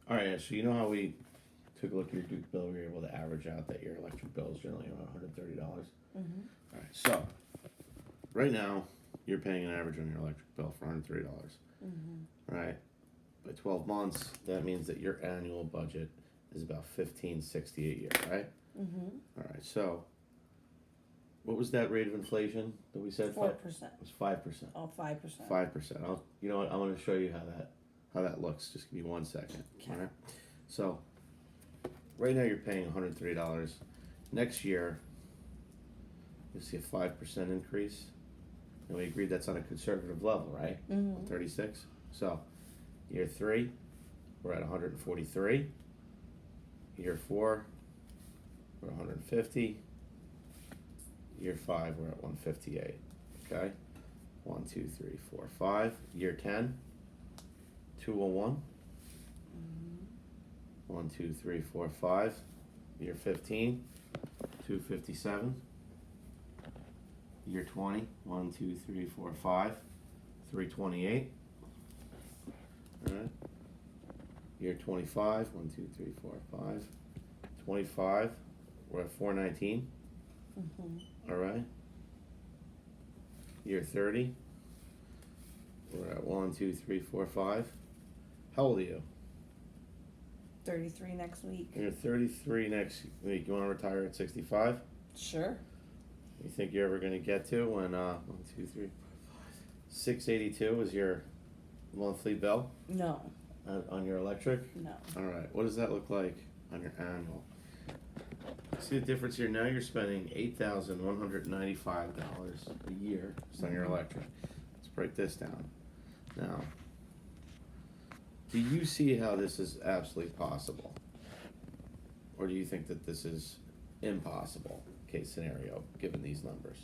All right, so you know how we took a look at your Duke bill, we were able to average out that your electric bill is generally around $130. Mm-hmm. All right, so right now you're paying an average on your electric bill for $130. Mm-hmm. All right, by 12 months, that means that your annual budget is about $15.60 a year, right? Mm-hmm. All right, so what was that rate of inflation that we said? 4%. It was 5%. Oh, 5%. 5%. You know what? I'm going to show you how that looks. Just give me 1 second. Okay. All right. So right now you're paying $103. Next year you'll see a 5% increase, and we agreed that's on a conservative level, right? Mm-hmm. 36. So year 3, we're at 143. Year 4, we're 150. Year 5, we're at 158. Okay. 1, 2, 3, 4, 5. Year 10, 201. Mm-hmm. 1, 2, 3, 4, 5. Year 15, 257. Year 20, 1, 2, 3, 4, 5. 328. Alright. Year 25, 1, 2, 3, 4, 5. 25, we're at 419. Mm-hmm. Alright. Year 30, we're at 1, 2, 3, 4, 5. How old are you? 33 next week. You're 33 next week. You want to retire at 65? Sure. You think you're ever going to get to when 1, 2, 3, 4, 5, 682 is your monthly bill No. on your electric? No. All right. What does that look like on your annual? See the difference here? Now you're spending $8,195 a year just on your electric. Let's break this down. Now, do you see how this is absolutely possible? Or do you think that this is impossible, case scenario, given these numbers?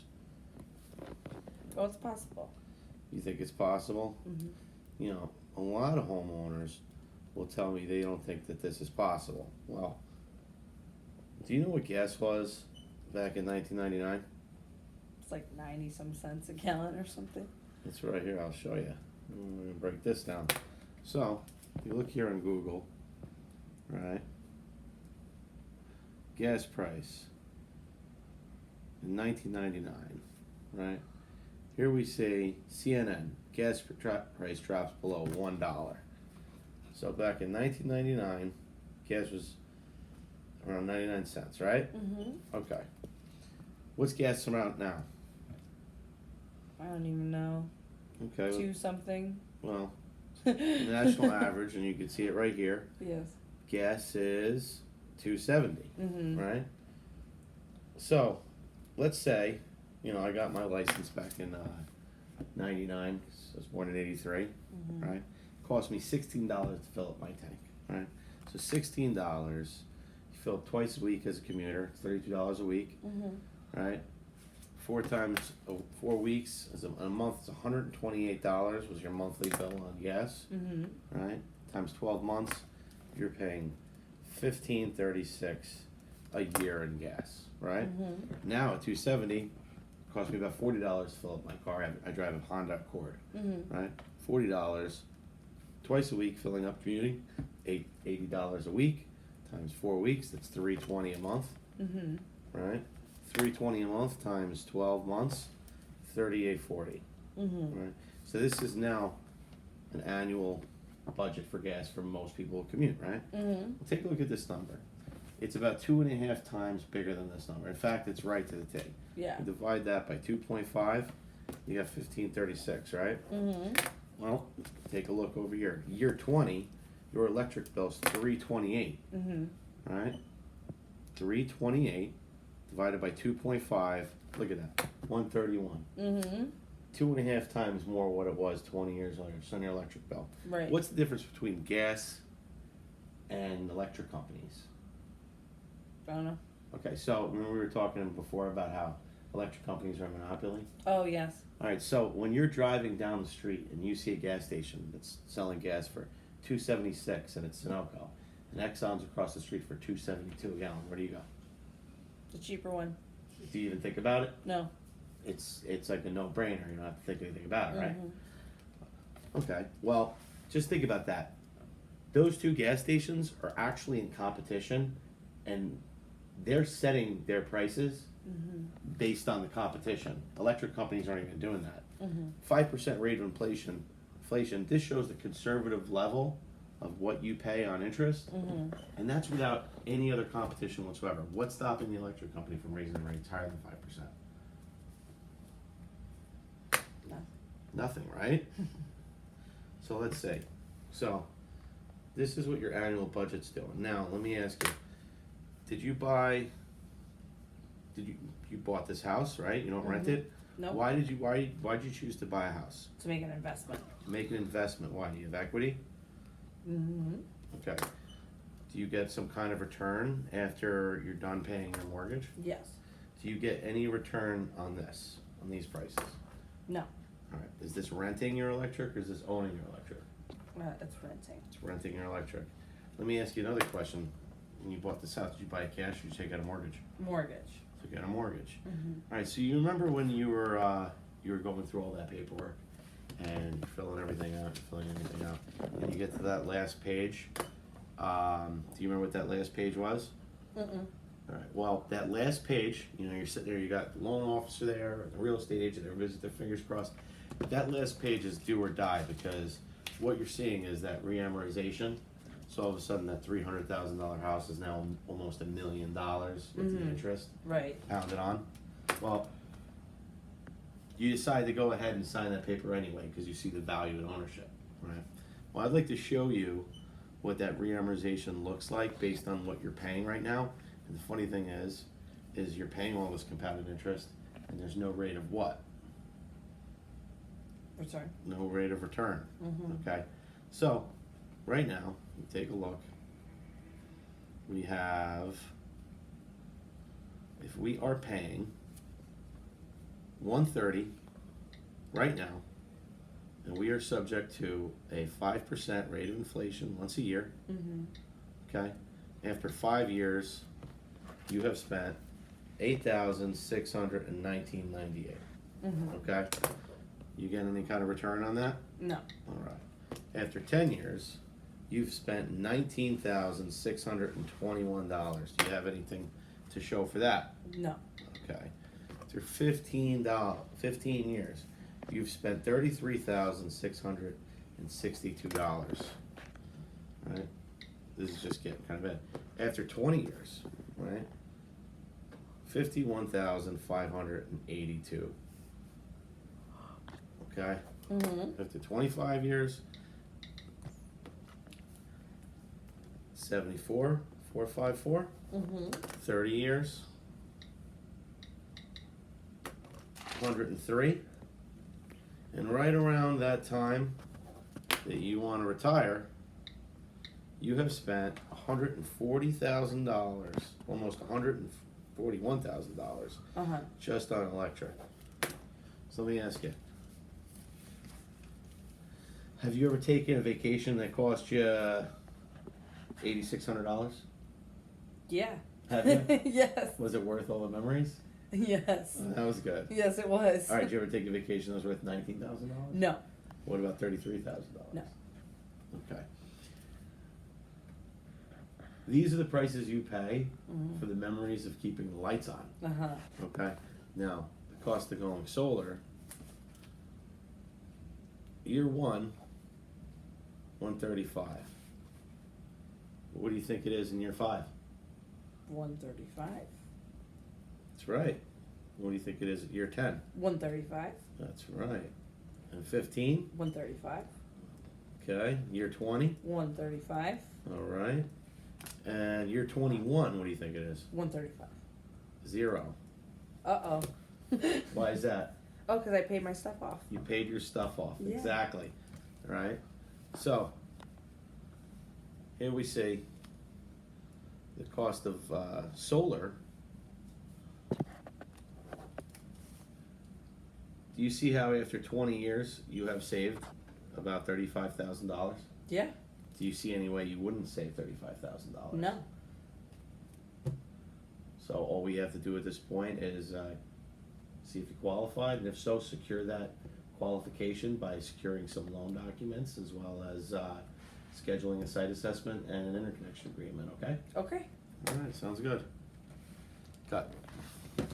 Oh, it's possible. You think it's possible? Mm-hmm. You know, a lot of homeowners will tell me they don't think that this is possible. Well, do you know what gas was back in 1999? It's like 90 some cents a gallon or something. It's right here, I'll show you. I'm going to break this down. So, you look here on Google, right? Gas price in 1999, right? Here we say CNN, gas price drops below $1. So back in 1999, gas was around 99 cents, right? Mm-hmm. Okay. What's gas amount now? I don't even know. Okay. 2 something. Well, national average, and you can see it right here. Yes. Gas is $2.70, Mm-hmm. right? So, let's say, you know, I got my license back in 99, so I was born in 83, Mm-hmm. right? Cost me $16 to fill up my tank, right? So $16, you fill up twice a week as a commuter, it's $32 a week, Mm-hmm. right? 4 weeks, a month, it's $128 was your monthly bill on gas, Mm-hmm. right? Times 12 months, you're paying $15.36 a year in gas, right? Mm-hmm. Now at $2.70, it costs me about $40 to fill up my car. I drive a Honda Accord, Mm-hmm. right? $40 twice a week filling up commuting, $80 a week times 4 weeks. That's $320 a month, Mm-hmm. right? $320 a month times 12 months, $38.40, Mm-hmm. right? So this is now an annual budget for gas for most people who commute, right? Mm-hmm. Well, take a look at this number. It's about 2.5 times bigger than this number. In fact, it's right to the T. Yeah. You divide that by 2.5, you got 1536, right? Mm-hmm. Well, take a look over here. Year 20, your electric bill's 328, Mm-hmm. right? 328 divided by 2.5, look at that, 131. Mm-hmm. 2.5 times more what it was 20 years later, just on your electric bill. Right. What's the difference between gas and electric companies? I don't know. Okay, so remember we were talking before about how electric companies are a monopoly? Oh, yes. All right, so when you're driving down the street and you see a gas station that's selling gas for $2.76 and it's Sunoco, and Exxon's across the street for $2.72 a gallon, where do you go? The cheaper one. Do you even think about it? No. It's like a no-brainer. You don't have to think anything about it, right? Mm-hmm. Okay, well, just think about that. those two gas stations are actually in competition, and they're setting their prices based on the competition. Electric companies aren't even doing that. 5% rate of inflation. This shows the conservative level of what you pay on interest, and that's without any other competition whatsoever. What's stopping the electric company from raising the rates higher than 5%? Nothing, right? So let's see. So this is what your annual budget's doing. Now let me ask you: did you bought this house, right? You don't rent it. Nope. Why'd you choose to buy a house? To make an investment. Make an investment. Why? Do you have equity? Okay. Do you get some kind of return after you're done paying your mortgage? Yes. Do you get any return on these prices? No. All right. Is this renting your electric or is this owning your electric? It's renting. It's renting your electric. Let me ask you another question. When you bought this house, did you buy it cash or did you take out a mortgage? Mortgage. Took out a mortgage. All right. So you remember when you were going through all that paperwork and you're filling everything out, and you get to that last page. Do you remember what that last page was? All right. Well, that last page, you're sitting there. You got the loan officer there, and the real estate agent. Everybody's with their fingers crossed. That last page is do or die because what you're seeing is that reamortization. So all of a sudden, that $300,000 house is now almost $1 million with the interest pounded on. Well, you decide to go ahead and sign that paper anyway because you see the value in ownership, right? Well, I'd like to show you what that reamortization looks like based on what you're paying right now. And the funny thing is you're paying all this compounded interest, and there's no rate of what? Return. No rate of return. Okay, so right now, take a look. We have, if we are paying $130 right now, and we are subject to a 5% rate of inflation once a year. Okay, after 5 years, you have spent $8,619.98. Okay, you get any kind of return on that? No. All right. After 10 years, you've spent $19,621. Do you have anything to show for that? No. Okay. After 15 years, you've spent $33,662. Right? This is just getting kind of bad. After 20 years, right? $51,582. Okay. After 25 years, 74,454. 30 years, 103. And right around that time that you want to retire, you have spent $140,000, almost $141,000 just on electric. So let me ask you, have you ever taken a vacation that cost you $8,600? Yeah. Have you? Yes. Was it worth all the memories? Yes. That was good. Yes, it was. All right, did you ever take a vacation that was worth $19,000? No. What about $33,000? No. Okay. These are the prices you pay for the memories of keeping the lights on. Okay. Now, the cost of going solar. Year one, $135. What do you think it is in year 5? $135. That's right. What do you think it is at year 10? $135. That's right. And 15? $135. Okay. Year 20? $135. All right. And year 21, what do you think it is? $135. 0. Uh-oh. Why is that? Oh, because I paid my stuff off. You paid your stuff off. Yeah. Exactly. All right. So, here we see the cost of solar. Do you see how after 20 years you have saved about $35,000? Yeah. Do you see any way you wouldn't save $35,000? No. So all we have to do at this point is see if you qualified, and if so, secure that qualification by securing some loan documents as well as scheduling a site assessment and an interconnection agreement, okay? Okay. Alright, sounds good. Cut.